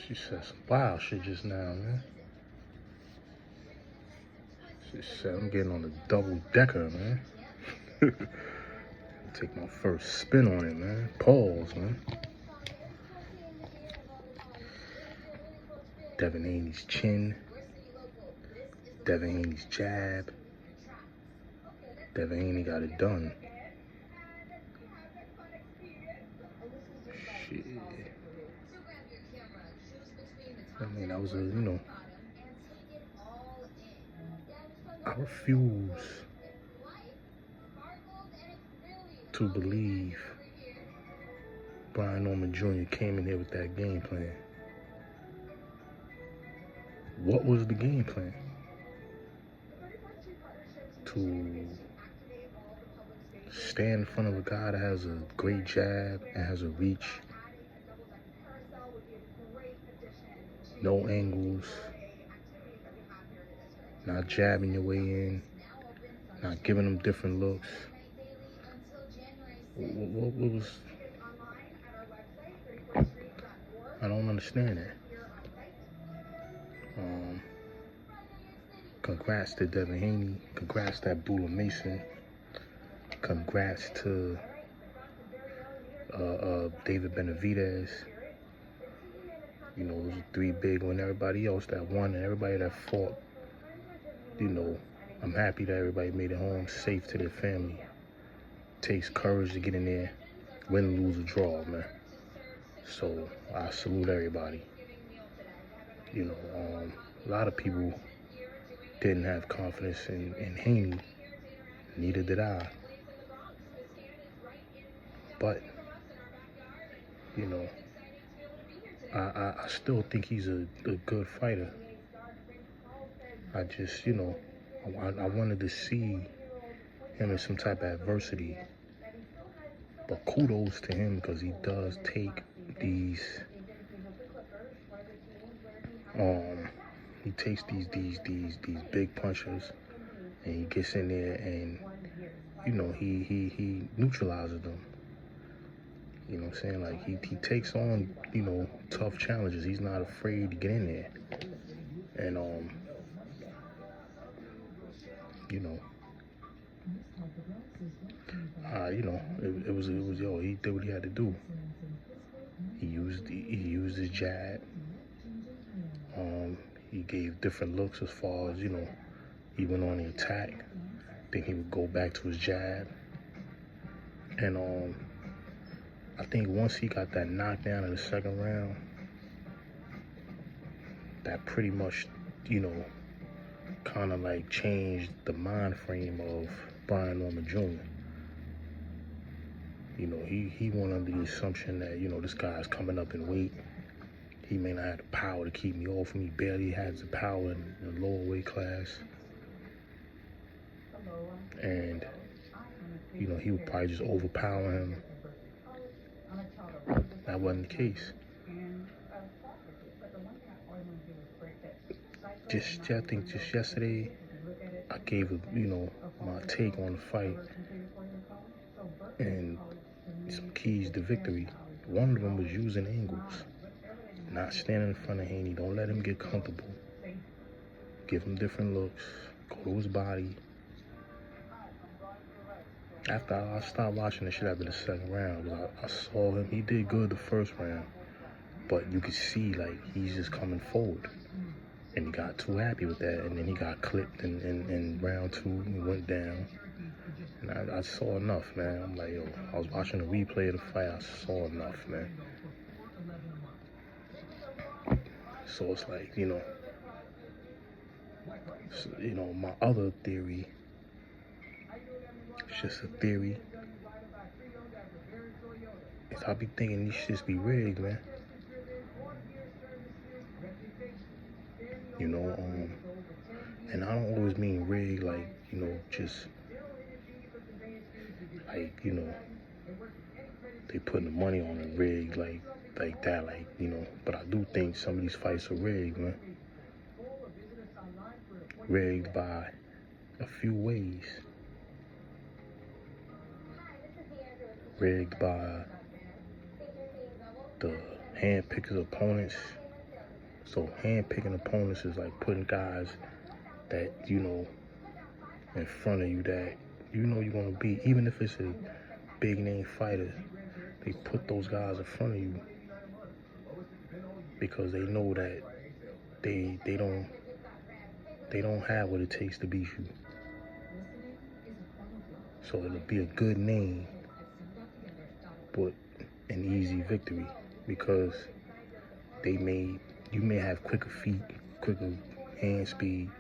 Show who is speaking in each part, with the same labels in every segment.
Speaker 1: She said some wild shit just now, man. She said I'm getting on the double decker, man. Take my first spin on it, man. Pause, man. Devin Haney's chin. Devin Haney's jab. Devin Haney got it done. Shit. I mean, that was a, I refuse to believe Brian Norman Jr. came in here with that game plan. What was the game plan? To stand in front of a guy that has a great jab and has a reach, no angles, not jabbing your way in, not giving them different looks. What was? I don't understand that. Congrats to Devin Haney. Congrats to Abdullah Mason. Congrats to David Benevidez. You know, those are three big ones. Everybody else that won and everybody that fought, you know, I'm happy that everybody made it home safe to their family. It takes courage to get in there, win, lose, or draw, man. So I salute everybody. You know, a lot of people didn't have confidence in Haney. Neither did I. But, you know, I still think he's a good fighter. I just, you know, I wanted to see him in some type of adversity. But kudos to him because he does take these, he takes these big punches and he gets in there and, you know, he neutralizes them. You know what I'm saying? Like, he takes on, you know, tough challenges. He's not afraid to get in there. And, you know, it was, yo, he did what he had to do. He used his jab. He gave different looks as far as, you know, he went on the attack. Then he would go back to his jab. And, I think once he got that knockdown in the second round, that pretty much, you know, kind of like changed the mind frame of Brian Norman Jr. You know, he went under the assumption that, you know, this guy's coming up in weight. He may not have the power to keep me off him. He barely has the power in the lower weight class. And, you know, he would probably just overpower him. That wasn't the case. I think just yesterday, I gave, you know, my take on the fight and some keys to victory. One of them was using angles, not standing in front of Haney. Don't let him get comfortable. Give him different looks. Go to his body. After I stopped watching the shit after the second round, I saw him. He did good the first round, but you could see, like, he's just coming forward. And he got too happy with that, and then he got clipped in round two. He went down, and I saw enough, man. I'm like, yo, I was watching the replay of the fight. I saw enough, man. So it's like, you know, my other theory, it's just a theory, is I be thinking these shits be rigged, man. You know, and I don't always mean rigged like, you know, just like, you know, they putting the money on it, rigged like that, like, you know. But I do think some of these fights are rigged, man. Rigged by a few ways. Rigged by the hand-pickers opponents So hand-picking opponents is like putting guys that, you know, in front of you that you know you're going to beat. Even if it's a big-name fighter, they put those guys in front of you because they know that they don't have what it takes to beat you. So it'll be a good name, but an easy victory because you may have quicker feet, quicker hand speed.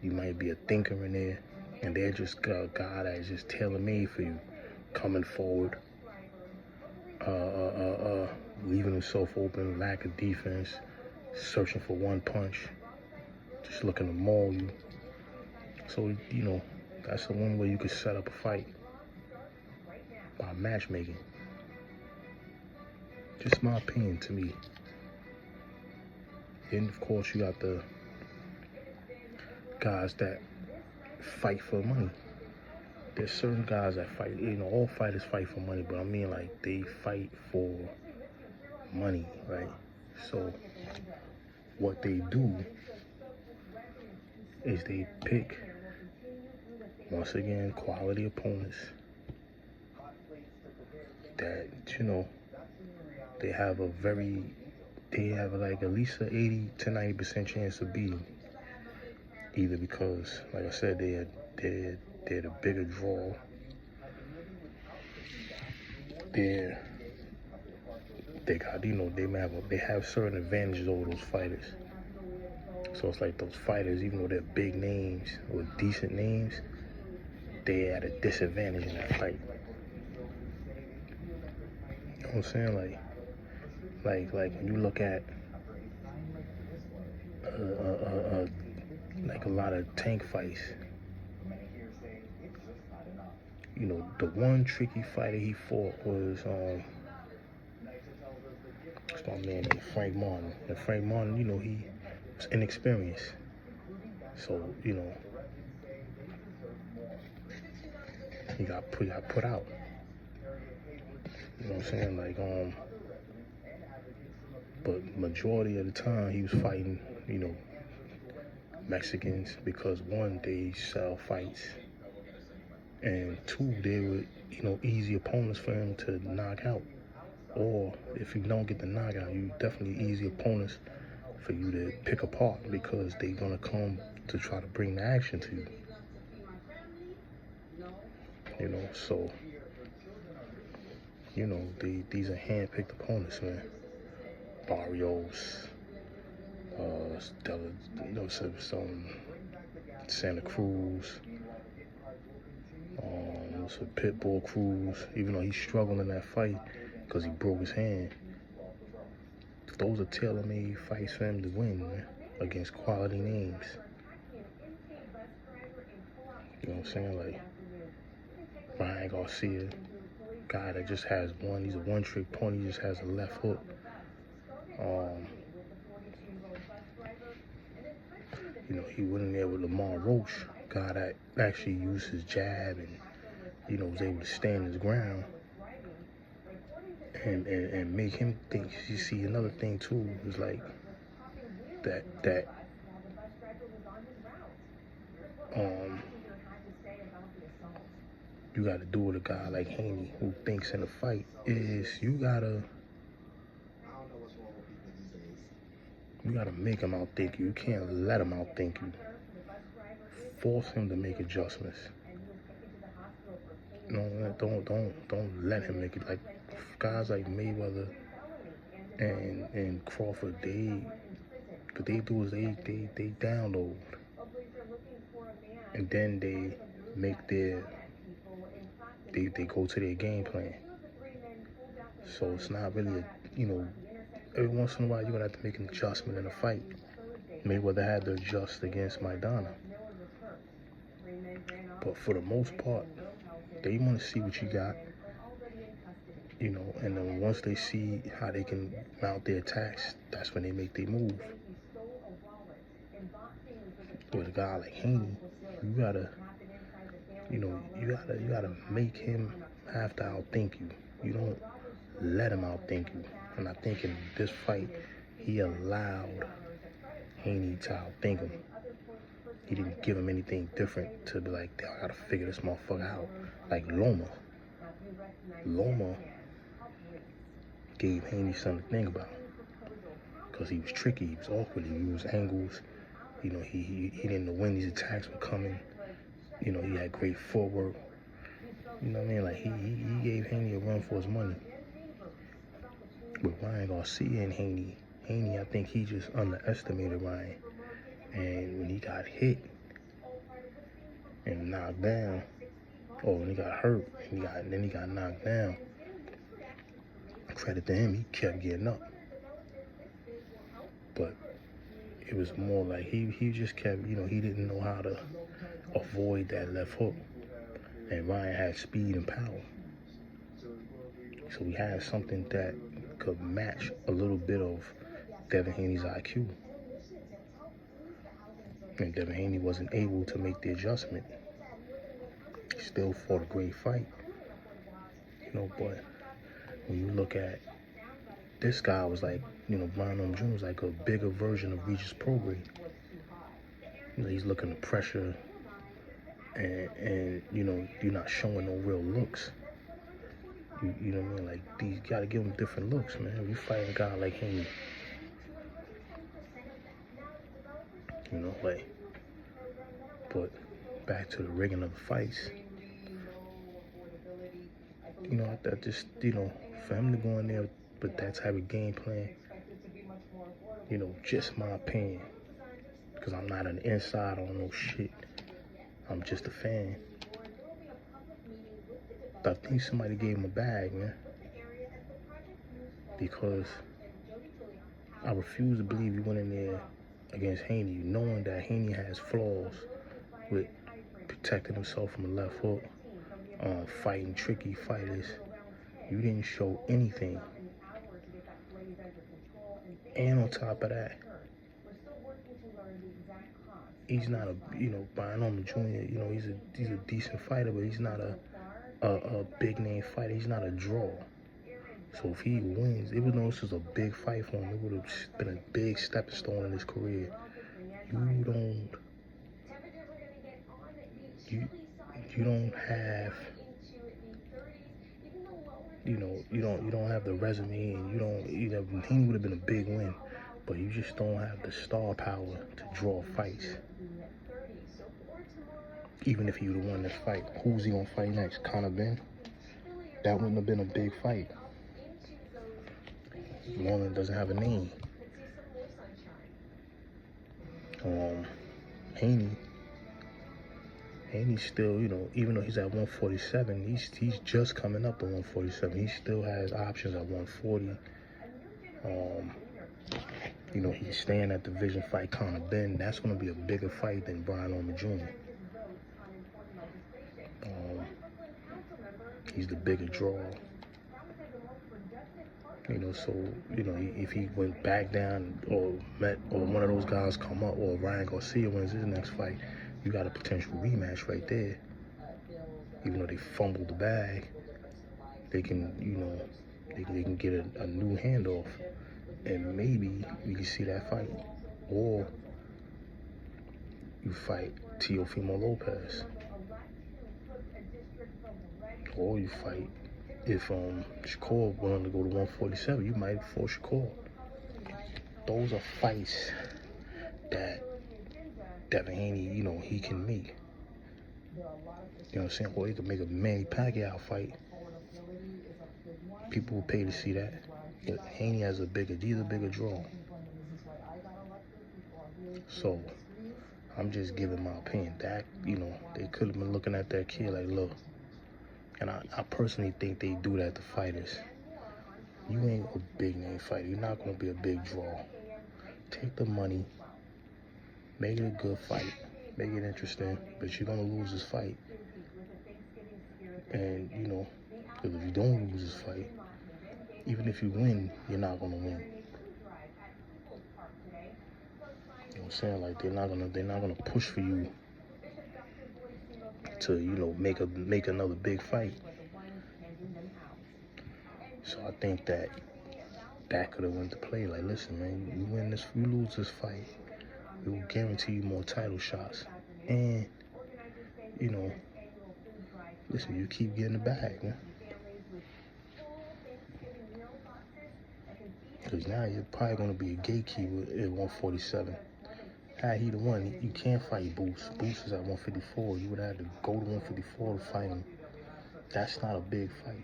Speaker 1: You might be a thinker in there, and they're just a guy that is just tailor-made for you, coming forward, leaving himself open, lack of defense, searching for one punch, just looking to maul you. So, you know, that's the one way you could set up a fight, by matchmaking. Just my opinion to me. Then, of course, you got the guys that fight for money. There's certain guys that fight, you know, all fighters fight for money, but I mean, like, they fight for money, right? So, what they do is they pick, once again, quality opponents that, you know, they have like at least an 80 to 90% chance of beating. Either because, like I said, they're the bigger draw. They got, you know, they have certain advantages over those fighters. So it's like those fighters, even though they're big names or decent names, they're at a disadvantage in that fight. You know what I'm saying? Like when you look at like a lot of tank fights, you know, the one tricky fighter he fought was what's my man named Frank Martin. And Frank Martin, you know, he was inexperienced, so you know he got put out. You know what I'm saying? Like but majority of the time he was fighting, you know, Mexicans because one, they sell fights, and two, they were, you know, easy opponents for him to knock out. Or if you don't get the knockout, you definitely easy opponents for you to pick apart because they're gonna come to try to bring the action to you. You know, so you know these are hand-picked opponents, man. Barrios, Stella, you know, some Santa Cruz, some Pitbull Cruz. Even though he struggled in that fight because he broke his hand, those are tailor-made fights for him to win, man, against quality names. You know what I'm saying? Like Ryan Garcia, guy that just has he's a one-trick pony, he just has a left hook. You know, he went in there with Lamar Roach, guy that actually used his jab and, you know, was able to stand his ground and make him think. You see, another thing too is like that you got to do with a guy like Haney who thinks in a fight is you gotta make him outthink you. You can't let him outthink you. Force him to make adjustments. No, don't let him make it. Like guys like Mayweather and Crawford, what they do is they download and then they make they go to their game plan. So it's not really you know, every once in a while you're gonna have to make an adjustment in a fight. Mayweather had to adjust against Maidana. But for the most part, they want to see what you got, you know, and then once they see how they can mount their attacks, that's when they make their move. With a guy like Haney, you gotta make him have to outthink you. You don't let him outthink you. And I think in this fight, he allowed Haney to outthink him. He didn't give him anything different to be like, I gotta figure this motherfucker out. Like Loma gave Haney something to think about. Because he was tricky, he was awkward, he used angles. You know, he didn't know when these attacks were coming. You know, he had great footwork. You know what I mean? Like, he gave Haney a run for his money. With Ryan Garcia and Haney, I think he just underestimated Ryan. And when he got hit and knocked down, when he got hurt, and then he got knocked down, credit to him, he kept getting up. But it was more like he just kept, you know, he didn't know how to avoid that left hook. And Ryan had speed and power. So we had something that could match a little bit of Devin Haney's IQ. And Devin Haney wasn't able to make the adjustment. He still fought a great fight. You know, but when you look at this guy was like, you know, Brian Jones was like a bigger version of Regis Prograis. You know, he's looking to pressure and you know, you're not showing no real looks. You know what I mean? Like, you gotta give him different looks, man. If you fight a guy like Haney, you know, like, but back to the rigging of the fights. You know, I just, you know, for him to go in there with that type of game plan, you know, just my opinion, because I'm not an insider on no shit. I'm just a fan. I think somebody gave him a bag, man. Because I refuse to believe he went in there against Haney, knowing that Haney has flaws with protecting himself from a left hook, fighting tricky fighters. You didn't show anything. And on top of that, he's not a, you know, Brian Jr., you know, he's a decent fighter, but he's not a big name fighter. He's not a draw. So if he wins, even though this is a big fight for him, it would have been a big stepping stone in his career. You don't have, you know, you don't have the resume, and you know, he would have been a big win, but you just don't have the star power to draw fights. Even if he would have won this fight, who's he gonna fight next? Conor Ben? That wouldn't have been a big fight. Marlon doesn't have a name. Haney's still, you know, even though he's at 147, he's just coming up to 147. He still has options at 140. You know, he's staying at division fight Conor Ben. That's going to be a bigger fight than Brian Jr. He's the bigger draw. You know, so, you know, if he went back down or one of those guys come up, or Ryan Garcia wins his next fight, you got a potential rematch right there. Even though they fumbled the bag, they can, you know, they can get a new handoff, and maybe you can see that fight. Or you fight Teofimo Lopez. Or you fight, if Shakur wanted to go to 147, you might force Shakur. Those are fights that Devin Haney, you know, he can make. You know what I'm saying? Or he could make a Manny Pacquiao fight. People will pay to see that. But Haney has he's a bigger draw. So, I'm just giving my opinion. That, you know, they could have been looking at that kid like, look. And I personally think they do that to fighters. You ain't a big name fighter. You're not going to be a big draw. Take the money. Make it a good fight. Make it interesting. But you're going to lose this fight. And, you know, because if you don't lose this fight, even if you win, you're not going to win. You know what I'm saying? Like, they're not gonna push for you to, you know, make another big fight. So I think that that could have went to play. Like, listen, man, you lose this fight, we will guarantee you more title shots. And, you know, listen, you keep getting the bag, man. Because now you're probably going to be a gatekeeper at 147. Had he the one, you can't fight Boost. Boost is at 154. You would have to go to 154 to fight him. That's not a big fight.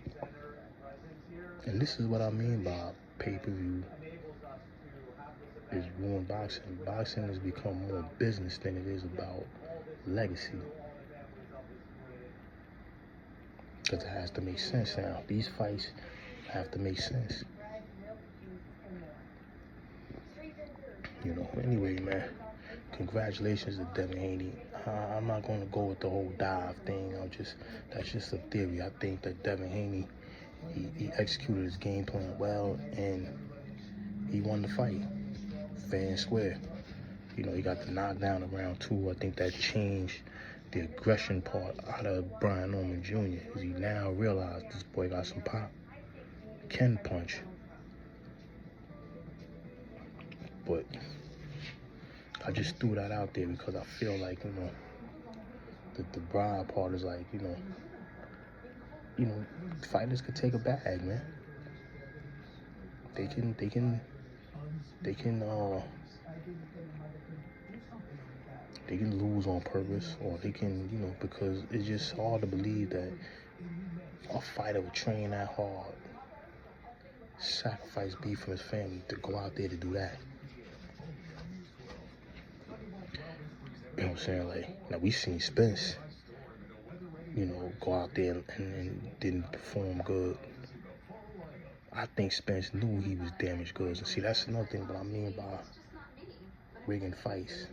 Speaker 1: And this is what I mean by pay-per-view is ruined boxing. Boxing has become more business than it is about legacy. Because it has to make sense now. These fights have to make sense. You know, anyway, man, congratulations to Devin Haney. I'm not going to go with the whole dive thing. That's just a theory. I think that Devin Haney, he executed his game plan well, and he won the fight fair and square. You know, he got the knockdown in round 2. I think that changed the aggression part out of Brian Norman Jr. Because he now realized this boy got some pop, can punch. But I just threw that out there because I feel like, you know, the Brian part is like, you know, fighters could take a bag, man. They can lose on purpose, or they can, you know, because it's just hard to believe that a fighter would train that hard, sacrifice beef from his family to go out there to do that. You know what I'm saying? Like, now we seen Spence, you know, go out there and didn't perform good. I think Spence knew he was damaged goods. And see, that's another thing what I mean by rigging fights.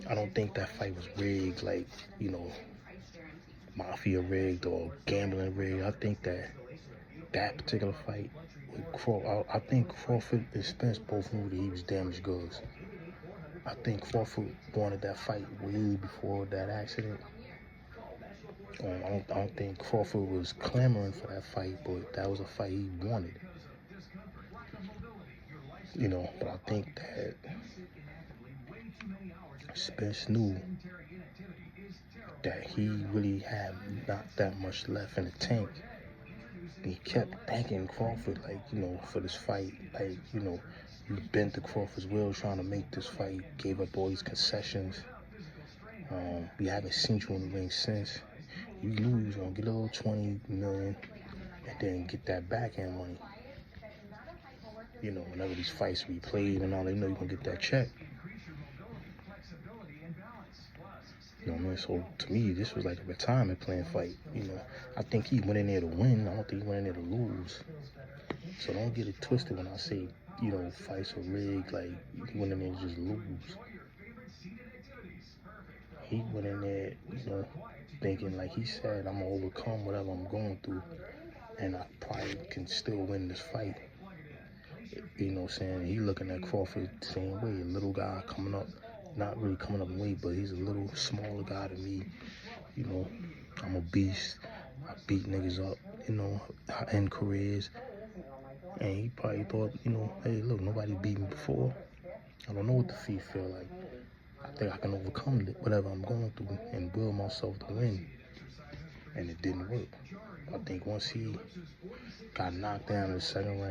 Speaker 1: I don't think that fight was rigged, like, you know, mafia rigged or gambling rigged. I think that particular fight with Crawford, I think Crawford and Spence both knew that he was damaged goods. I think Crawford wanted that fight way before that accident. I don't think Crawford was clamoring for that fight, but that was a fight he wanted. You know, but I think that Spence knew that he really had not that much left in the tank. And he kept thanking Crawford, like, you know, for this fight. Like, you know, you bent to Crawford's will trying to make this fight, gave up all these concessions. We haven't seen you in the ring since. You knew you was going to get a little $20 million and then get that backhand money. You know, whenever these fights we played and all, they know you're going to get that check. You know what I mean? So, to me, this was like a retirement plan fight. You know, I think he went in there to win. I don't think he went in there to lose. So don't get it twisted when I say, you know, fights are rigged, like, he went in there to just lose. He went in there, you know, thinking, like he said, I'm going to overcome whatever I'm going through, and I probably can still win this fight. You know what I'm saying? He looking at Crawford the same way, a little guy coming up, not really coming up in weight, but he's a little smaller guy than me. You know, I'm a beast. I beat niggas up, you know, I end careers. And he probably thought, you know, hey, look, nobody beat me before. I don't know what the feet feel like. I think I can overcome whatever I'm going through and will myself to win. And it didn't work. I think once he got knocked down in the second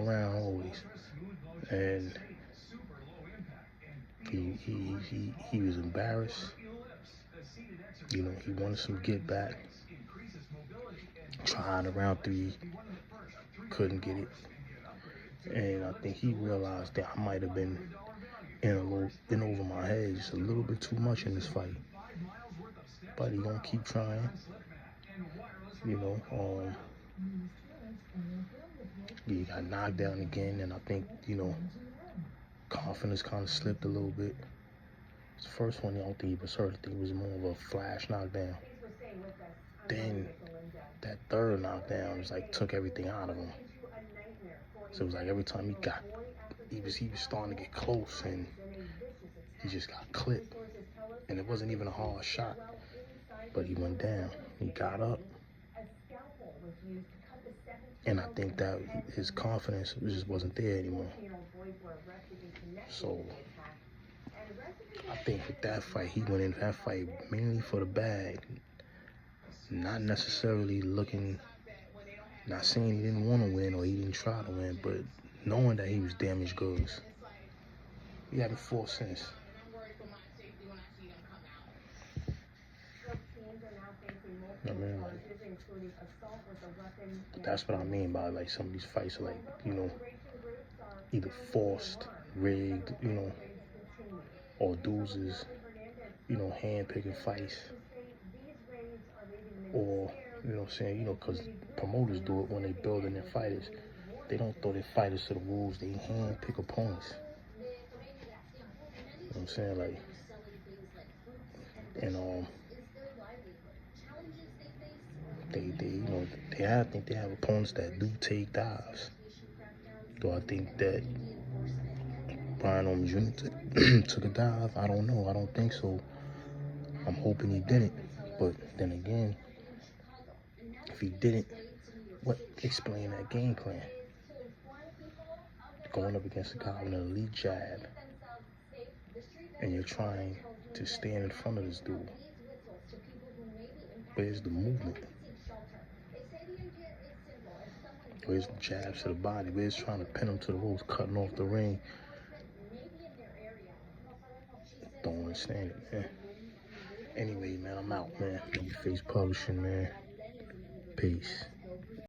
Speaker 1: round always, and he was embarrassed. You know, he wanted some get back. Tried around 3, couldn't get it. And I think he realized that I might have been in over my head just a little bit too much in this fight. But he gonna keep trying. You know, he got knocked down again, and I think, you know, confidence kind of slipped a little bit. The first one, I don't think he was hurt. I think it was more of a flash knockdown. Then that third knockdown was like took everything out of him. So it was like every time he was starting to get close, and he just got clipped. And it wasn't even a hard shot, but he went down. He got up. And I think that his confidence just wasn't there anymore. So I think with that fight, he went into that fight mainly for the bag. Not necessarily looking, not saying he didn't want to win or he didn't try to win, but knowing that he was damaged goods. He haven't fought since. I mean, like, that's what I mean by like some of these fights are like, you know, either forced, rigged, you know, or dudes is, you know, hand-picking fights. Or, you know what I'm saying, you know, because promoters do it when they building their fighters. They don't throw their fighters to the wolves, they hand-pick opponents. You know what I'm saying, like, and they you know, I think they have opponents that do take dives. Do I think that Brian Orm Jr. took a dive? I don't know. I don't think so. I'm hoping he didn't. But then again, if he didn't, what explain that game plan? Going up against a guy with an elite jab, and you're trying to stand in front of this dude. Where's the movement? Where's the jabs to the body? Where's trying to pin him to the ropes, cutting off the ring? Don't understand it, man. Anyway, man, I'm out, man. Face Publishing, man. Peace.